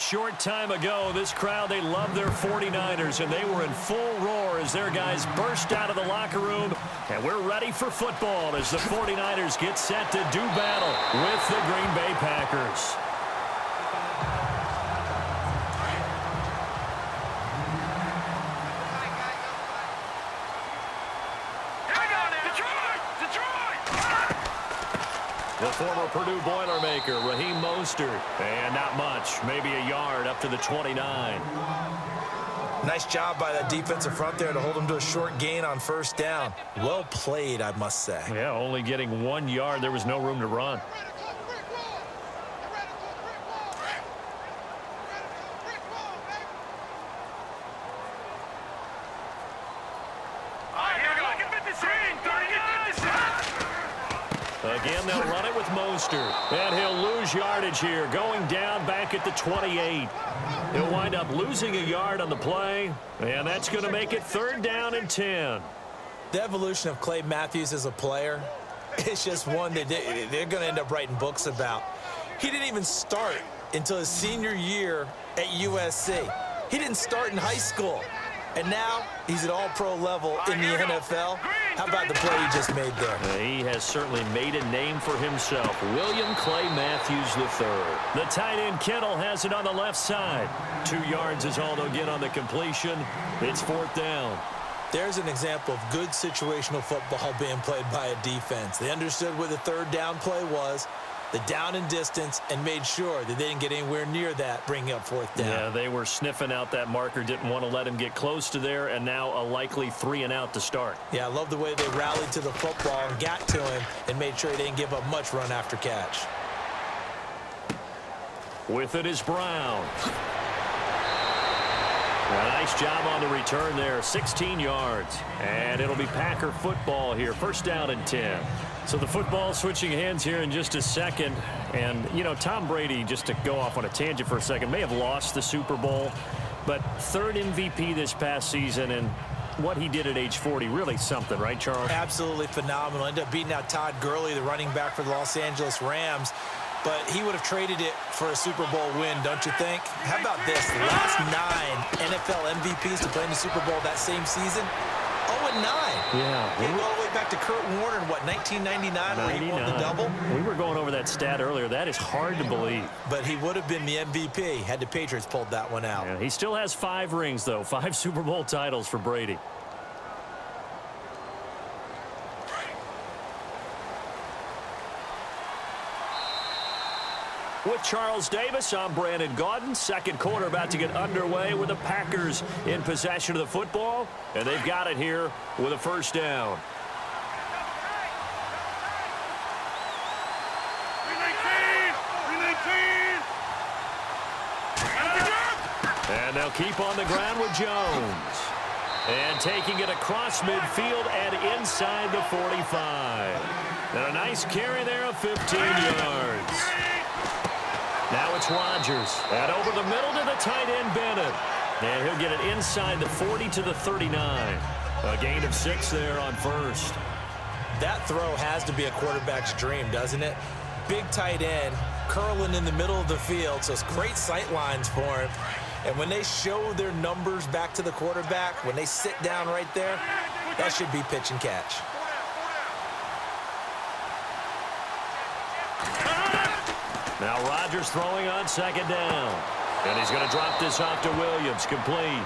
short time ago, this crowd, they love their 49ers, and they were in full roar as their guys burst out of the locker room. And we're ready for football as the 49ers get set to do battle with the Green Bay Packers. The former Purdue Boilermaker, Raheem Mostert. And not much, maybe a yard up to the 29. Nice job by that defensive front there to hold him to a short gain on first down. Well played, I must say. Yeah, only getting 1 yard. There was no room to run. Again, they'll run it with Mostert. And he'll lose yardage here, going down back at the 28. He'll wind up losing a yard on the play, and that's going to make it 3rd down and 10. The evolution of Clay Matthews as a player, it's just one that they're going to end up writing books about. He didn't even start until his senior year at USC. He didn't start in high school. And now he's at all-pro level in the NFL. How about the play he just made there? He has certainly made a name for himself. William Clay Matthews III. The tight end Kittle has it on the left side. 2 yards is all they'll get on the completion. It's 4th down. There's an example of good situational football being played by a defense. They understood where the 3rd down play was, the down and distance, and made sure that they didn't get anywhere near that, bringing up 4th down. Yeah, they were sniffing out that marker, didn't want to let him get close to there, and now a likely 3 and out to start. Yeah, I love the way they rallied to the football and got to him and made sure he didn't give up much run after catch. With it is Brown. A nice job on the return there, 16 yards. And it'll be Packer football here, 1st down and 10. So the football switching hands here in just a second. And, you know, Tom Brady, just to go off on a tangent for a second, may have lost the Super Bowl, but 3rd MVP this past season, and what he did at age 40, really something, right, Charles? Absolutely phenomenal. Ended up beating out Todd Gurley, the running back for the Los Angeles Rams. But he would have traded it for a Super Bowl win, don't you think? How about this? The last 9 NFL MVPs to play in the Super Bowl that same season, 0-9. Yeah. We go all the way back to Kurt Warner in, what, 1999 where he won the double? We were going over that stat earlier. That is hard to believe. But he would have been the MVP had the Patriots pulled that one out. Yeah, he still has 5 rings, though. 5 Super Bowl titles for Brady. With Charles Davis, I'm Brandon Gaudin. 2nd quarter about to get underway with the Packers in possession of the football. And they've got it here with a 1st down. And they'll keep on the ground with Jones. And taking it across midfield and inside the 45. And a nice carry there of 15 yards. Now it's Rodgers. And over the middle to the tight end, Bennett. And he'll get it inside the 40 to the 39. A gain of 6 there on 1st. That throw has to be a quarterback's dream, doesn't it? Big tight end, curling in the middle of the field, so it's great sight lines for him. And when they show their numbers back to the quarterback, when they sit down right there, that should be pitch and catch. Now Rodgers throwing on 2nd down. And he's going to drop this off to Williams, complete.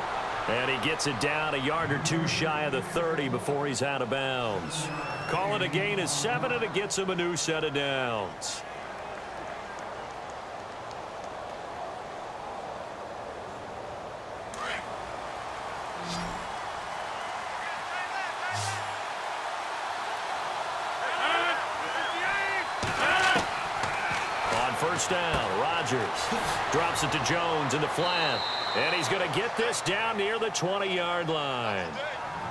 And he gets it down a yard or 2 shy of the 30 before he's out of bounds. Call it a gain of 7, and it gets him a new set of downs. On 1st down, Rodgers drops it to Jones in the flat. And he's going to get this down near the 20-yard line.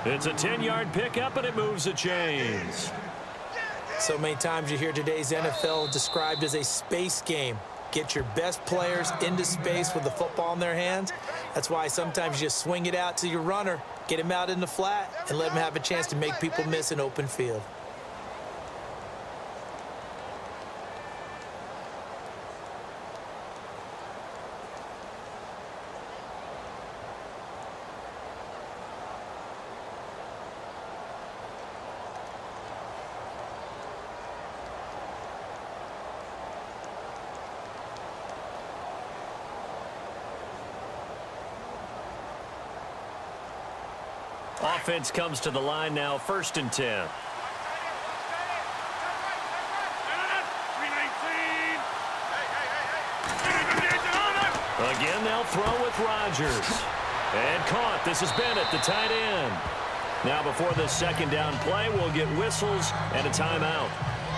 It's a 10-yard pickup, and it moves the chains. So many times you hear today's NFL described as a space game. Get your best players into space with the football in their hands. That's why sometimes you just swing it out to your runner, get him out in the flat, and let him have a chance to make people miss an open field. Offense comes to the line now, 1st and 10. Again, they'll throw with Rodgers. And caught. This is Bennett, the tight end. Now before this 2nd down play, we'll get whistles and a timeout,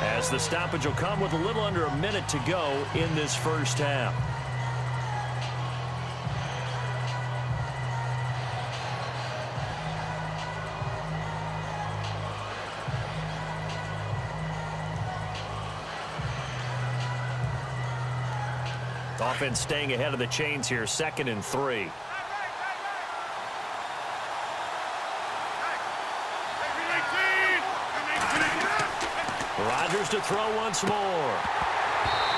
as the stoppage will come with a little under a minute to go in this first half. Offense staying ahead of the chains here, 2nd and 3. Rodgers to throw once more.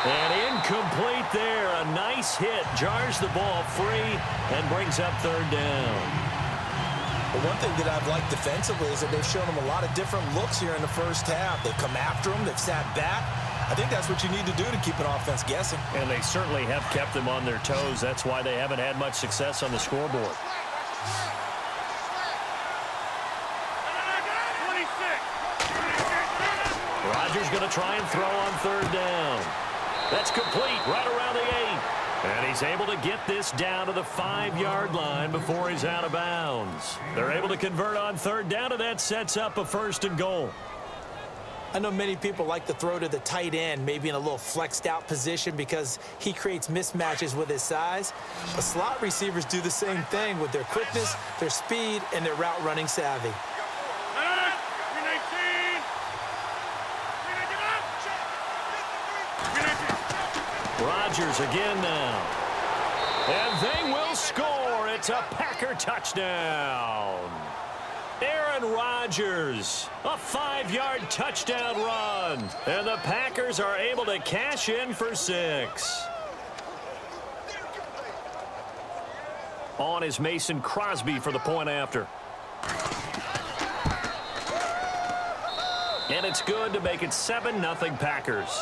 And incomplete there. A nice hit. Jars the ball free and brings up 3rd down. But one thing that I've liked defensively is that they've shown him a lot of different looks here in the first half. They've come after him. They've sat back. I think that's what you need to do to keep an offense guessing. And they certainly have kept them on their toes. That's why they haven't had much success on the scoreboard. Rodgers going to try and throw on 3rd down. That's complete right around the 8. And he's able to get this down to the 5-yard line before he's out of bounds. They're able to convert on 3rd down, and that sets up a 1st and goal. I know many people like to throw to the tight end, maybe in a little flexed out position because he creates mismatches with his size. But slot receivers do the same thing with their quickness, their speed, and their route running savvy. Rodgers again now. And they will score. It's a Packer touchdown. Aaron Rodgers, a 5-yard touchdown run. And the Packers are able to cash in for 6. On is Mason Crosby for the point after. And it's good to make it 7-0 Packers.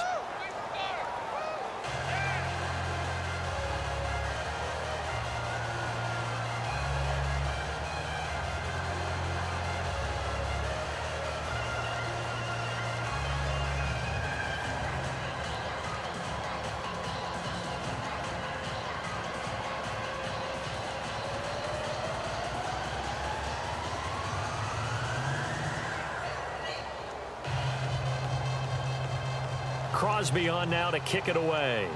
Crosby on now to kick it away.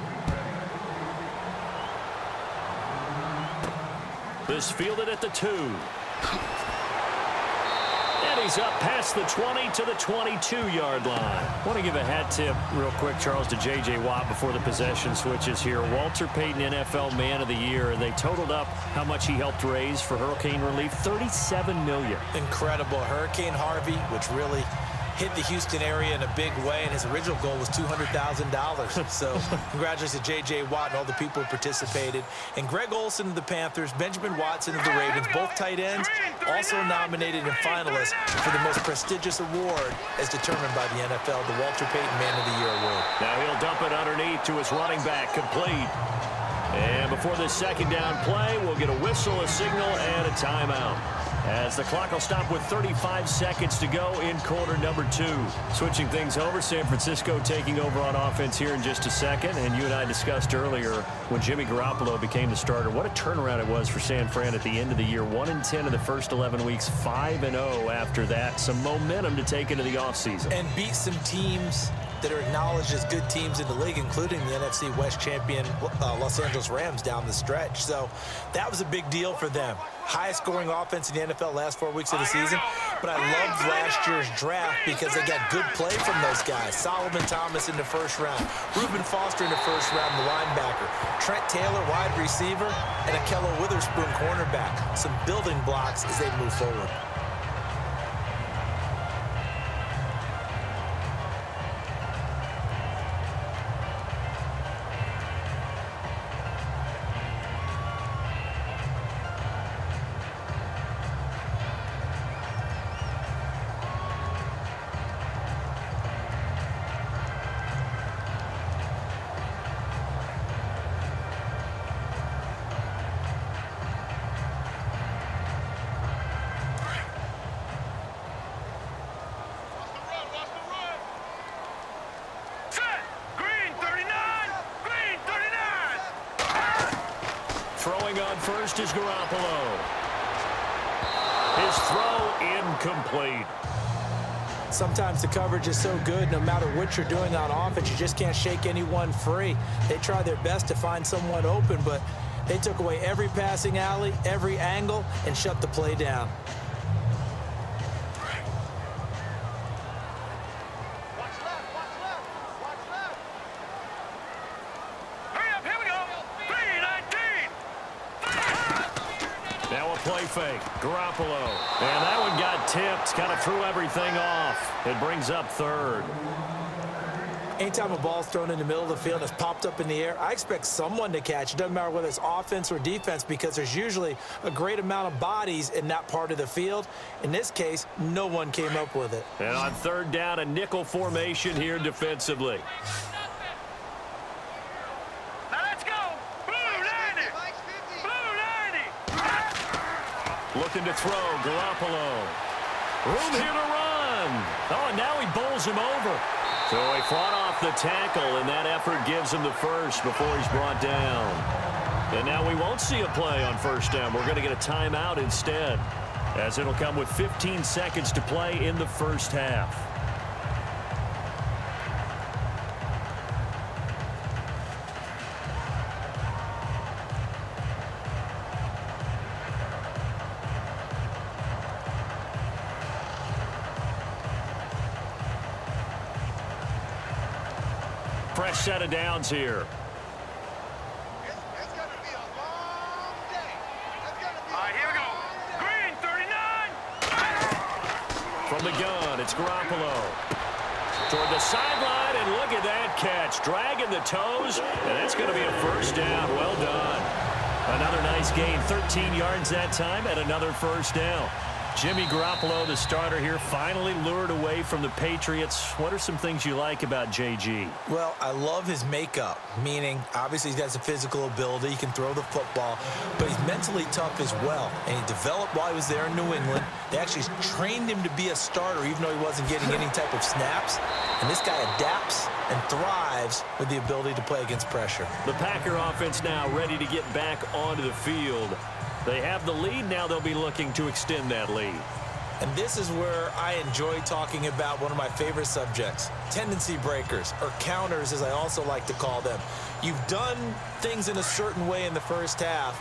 This fielded at the 2. And he's up past the 20 to the 22-yard line. I want to give a hat tip real quick, Charles, to J.J. Watt before the possession switches here. Walter Payton, NFL Man of the Year, and they totaled up how much he helped raise for hurricane relief, $37 million. Incredible. Hurricane Harvey, which really hit the Houston area in a big way, and his original goal was $200,000. So congratulations to J.J. Watt and all the people who participated. And Greg Olsen of the Panthers, Benjamin Watson of the Ravens, both tight ends, also nominated and finalists for the most prestigious award as determined by the NFL, the Walter Payton Man of the Year award. Now he'll dump it underneath to his running back, complete. And before this 2nd down play, we'll get a whistle, a signal, and a timeout, as the clock will stop with 35 seconds to go in quarter number 2. Switching things over, San Francisco taking over on offense here in just a second. And you and I discussed earlier when Jimmy Garoppolo became the starter, what a turnaround it was for San Fran at the end of the year. 1-10 in the first 11 weeks, 5-0 after that. Some momentum to take into the offseason. And beat some teams that are acknowledged as good teams in the league, including the NFC West champion Los Angeles Rams down the stretch. So that was a big deal for them. Highest scoring offense in the NFL last 4 weeks of the season. But I loved last year's draft because they got good play from those guys. Solomon Thomas in the first round. Reuben Foster in the first round, the linebacker. Trent Taylor, wide receiver. And Akello Witherspoon, cornerback. Some building blocks as they move forward. Throwing on first is Garoppolo. His throw incomplete. Sometimes the coverage is so good, no matter what you're doing on offense, you just can't shake anyone free. They try their best to find someone open, but they took away every passing alley, every angle, and shut the play down. Play fake. Garoppolo. And that one got tipped. Kind of threw everything off. It brings up third. Anytime a ball's thrown in the middle of the field and it's popped up in the air, I expect someone to catch. It doesn't matter whether it's offense or defense because there's usually a great amount of bodies in that part of the field. In this case, no one came up with it. And on third down, a nickel formation here defensively. Looking to throw, Garoppolo. Room here to run. Oh, and now he bowls him over. So he fought off the tackle, and that effort gives him the first before he's brought down. And now we won't see a play on first down. We're going to get a timeout instead, as it'll come with 15 seconds to play in the first half. Fresh set of downs here. It's going to be a long day. All right, here we go. Green, 39. From the gun, it's Garoppolo. Toward the sideline, and look at that catch. Dragging the toes, and that's going to be a first down. Well done. Another nice gain, 13 yards that time, and another first down. Jimmy Garoppolo, the starter here, finally lured away from the Patriots. What are some things you like about JG? Well, I love his makeup, meaning obviously he's got some physical ability. He can throw the football, but he's mentally tough as well. And he developed while he was there in New England. They actually trained him to be a starter even though he wasn't getting any type of snaps. And this guy adapts and thrives with the ability to play against pressure. The Packer offense now ready to get back onto the field. They have the lead. Now they'll be looking to extend that lead. And this is where I enjoy talking about one of my favorite subjects, tendency breakers, or counters as I also like to call them. You've done things in a certain way in the first half,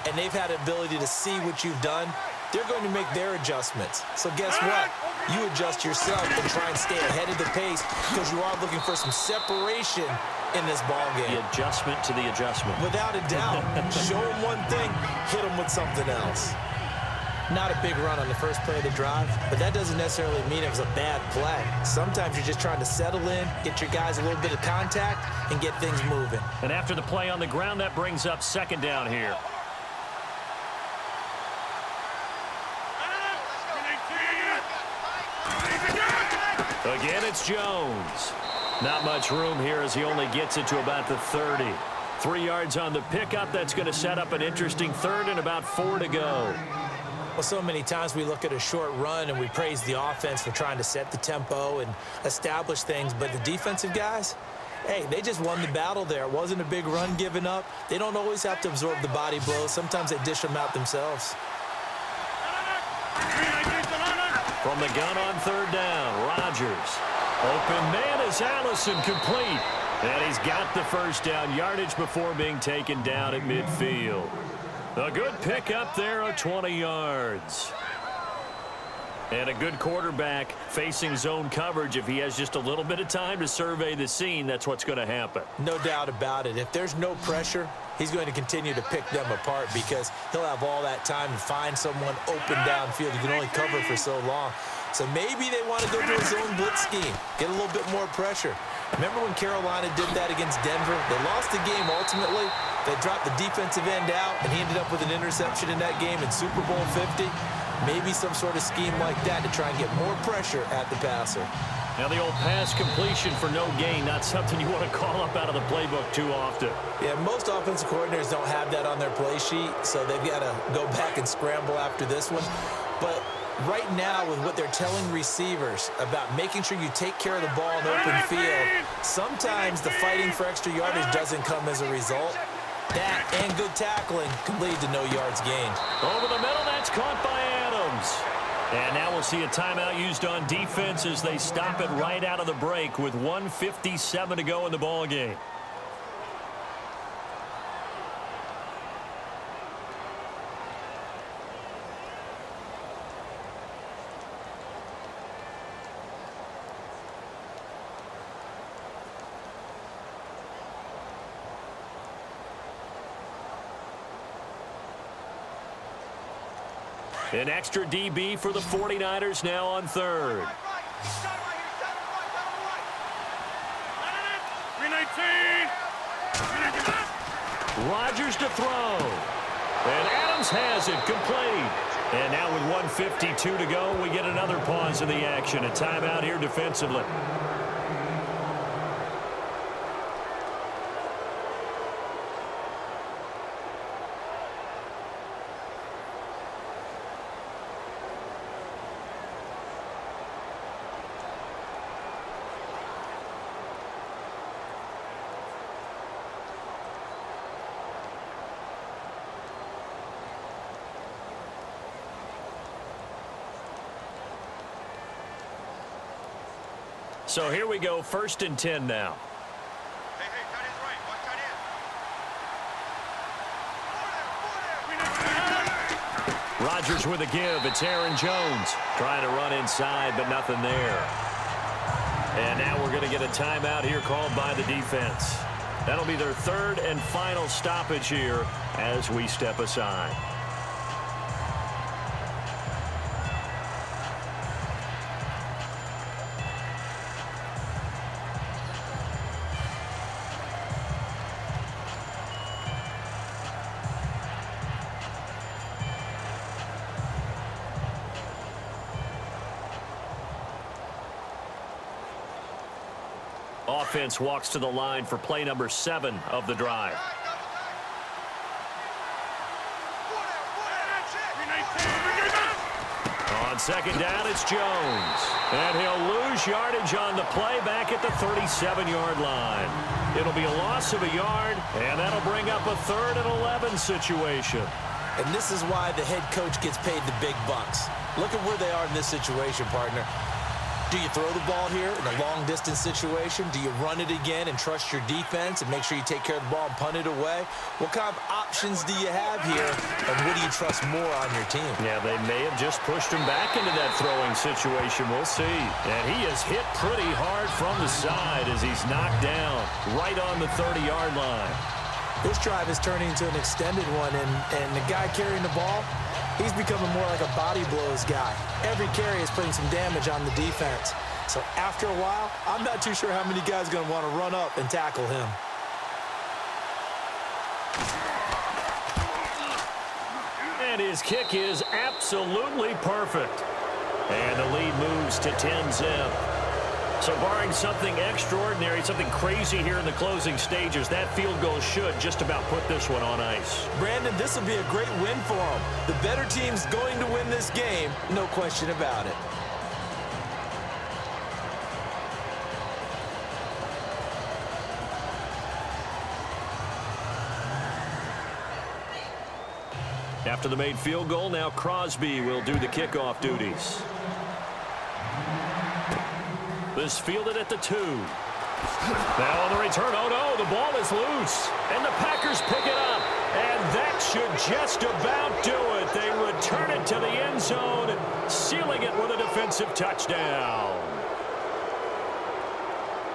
and they've had the ability to see what you've done. They're going to make their adjustments. So guess what? You adjust yourself and try and stay ahead of the pace because you are looking for some separation in this ball game. The adjustment to the adjustment. Without a doubt. Show them one thing, hit them with something else. Not a big run on the first play of the drive, but that doesn't necessarily mean it was a bad play. Sometimes you're just trying to settle in, get your guys a little bit of contact, and get things moving. And after the play on the ground, that brings up second down here. Again, it's Jones. Not much room here as he only gets it to about the 30. 3 yards on the pickup. That's going to set up an interesting third and about 4 to go. Well, so many times we look at a short run and we praise the offense for trying to set the tempo and establish things, but the defensive guys, hey, they just won the battle there. It wasn't a big run given up. They don't always have to absorb the body blows. Sometimes they dish them out themselves. From the gun on third down, Rodgers. Open man is Allison, complete. And he's got the first down yardage before being taken down at midfield. A good pickup there of 20 yards. And a good quarterback facing zone coverage. If he has just a little bit of time to survey the scene, that's what's going to happen. No doubt about it. If there's no pressure, he's going to continue to pick them apart because he'll have all that time to find someone open downfield. You can only cover for so long. So maybe they want to go to a zone blitz scheme, get a little bit more pressure. Remember when Carolina did that against Denver? They lost the game ultimately. They dropped the defensive end out, and he ended up with an interception in that game in Super Bowl 50. Maybe some sort of scheme like that to try and get more pressure at the passer. Now the old pass completion for no gain, not something you want to call up out of the playbook too often. Yeah, most offensive coordinators don't have that on their play sheet, so they've got to go back and scramble after this one. But right now, with what they're telling receivers about making sure you take care of the ball in open field, sometimes the fighting for extra yardage doesn't come as a result. That and good tackling can lead to no yards gained. Over the middle, that's caught by Adams. And now we'll see a timeout used on defense as they stop it right out of the break with 1:57 to go in the ball game. An extra DB for the 49ers now on third. Rodgers to throw. And Adams has it complete. And now with 1:52 to go, we get another pause in the action. A timeout here defensively. So here we go, 1st and 10 now. Hey, tight end's right. Watch tight end. Rodgers with a give. It's Aaron Jones trying to run inside, but nothing there. And now we're going to get a timeout here called by the defense. That'll be their 3rd and final stoppage here as we step aside. Offense walks to the line for play number 7 of the drive. On 2nd down, it's Jones. And he'll lose yardage on the play back at the 37-yard line. It'll be a loss of a yard, and that'll bring up a 3rd and 11 situation. And this is why the head coach gets paid the big bucks. Look at where they are in this situation, partner. Do you throw the ball here in a long-distance situation? Do you run it again and trust your defense and make sure you take care of the ball and punt it away? What kind of options do you have here, and what do you trust more on your team? Yeah, they may have just pushed him back into that throwing situation. We'll see. And he is hit pretty hard from the side as he's knocked down right on the 30-yard line. This drive is turning into an extended one, and the guy carrying the ball, he's becoming more like a body blows guy. Every carry is putting some damage on the defense. So after a while, I'm not too sure how many guys are going to want to run up and tackle him. And his kick is absolutely perfect. And the lead moves to 10-zip. So barring something extraordinary, something crazy here in the closing stages, that field goal should just about put this one on ice. Brandon, this will be a great win for them. The better team's going to win this game, no question about it. After the made field goal, now Crosby will do the kickoff duties. This fielded at the 2. Now on the return, oh no, the ball is loose. And the Packers pick it up. And that should just about do it. They return it to the end zone, sealing it with a defensive touchdown.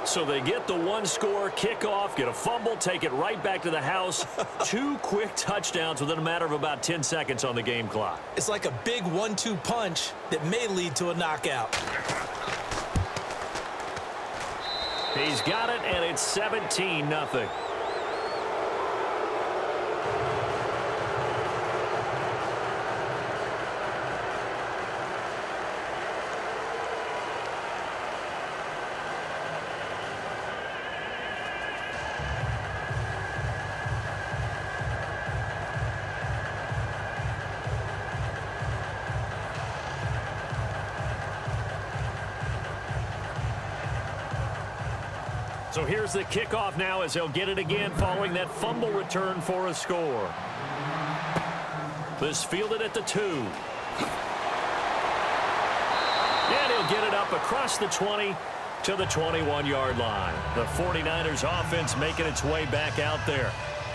So they get the one-score kickoff, get a fumble, take it right back to the house. 2 quick touchdowns within a matter of about 10 seconds on the game clock. It's like a big 1-2 punch that may lead to a knockout. He's got it, and it's 17-0. So here's the kickoff now as they'll get it again following that fumble return for a score. This fielded at the 2. And he'll get it up across the 20 to the 21-yard line. The 49ers offense making its way back out there.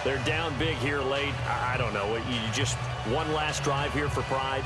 They're down big here late. I don't know. You just one last drive here for pride.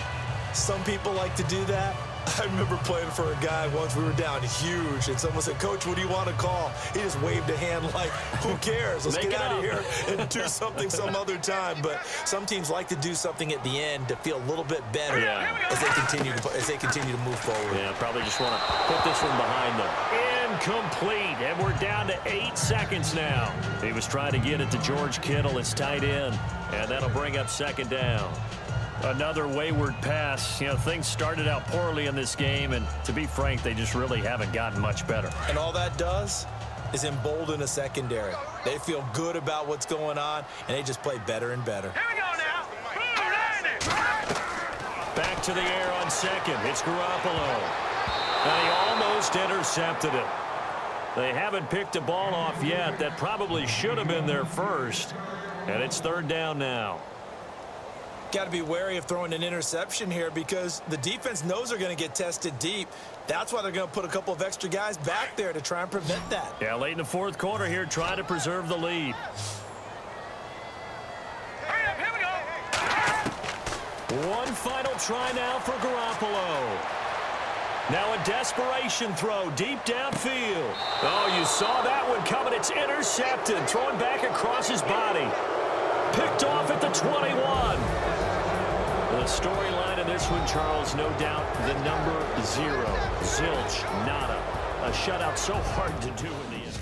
Some people like to do that. I remember playing for a guy once. We were down huge, and someone said, "Coach, what do you want to call?" He just waved a hand like, who cares? Let's Make get it out up. of here and do something some other time. But some teams like to do something at the end to feel a little bit better as they continue to move forward. Yeah, probably just want to put this one behind them. Incomplete, and we're down to 8 seconds now. He was trying to get it to George Kittle, his tight end, and that'll bring up second down. Another wayward pass. You know, things started out poorly in this game, and to be frank, they just really haven't gotten much better. And all that does is embolden a secondary. They feel good about what's going on, and they just play better and better. Here we go now. Back to the air on second. It's Garoppolo. And he almost intercepted it. They haven't picked a ball off yet. That probably should have been their first. And it's third down now. Got to be wary of throwing an interception here because the defense knows they're going to get tested deep. That's why they're going to put a couple of extra guys back there to try and prevent that. Yeah, late in the fourth quarter here, trying to preserve the lead. Hurry up, here we go. One final try now for Garoppolo. Now a desperation throw deep downfield. Oh, you saw that one coming. It's intercepted. Thrown back across his body. Picked off at the 21. The storyline of this one, Charles, no doubt the number 0. Zilch, nada. A shutout so hard to do in the end.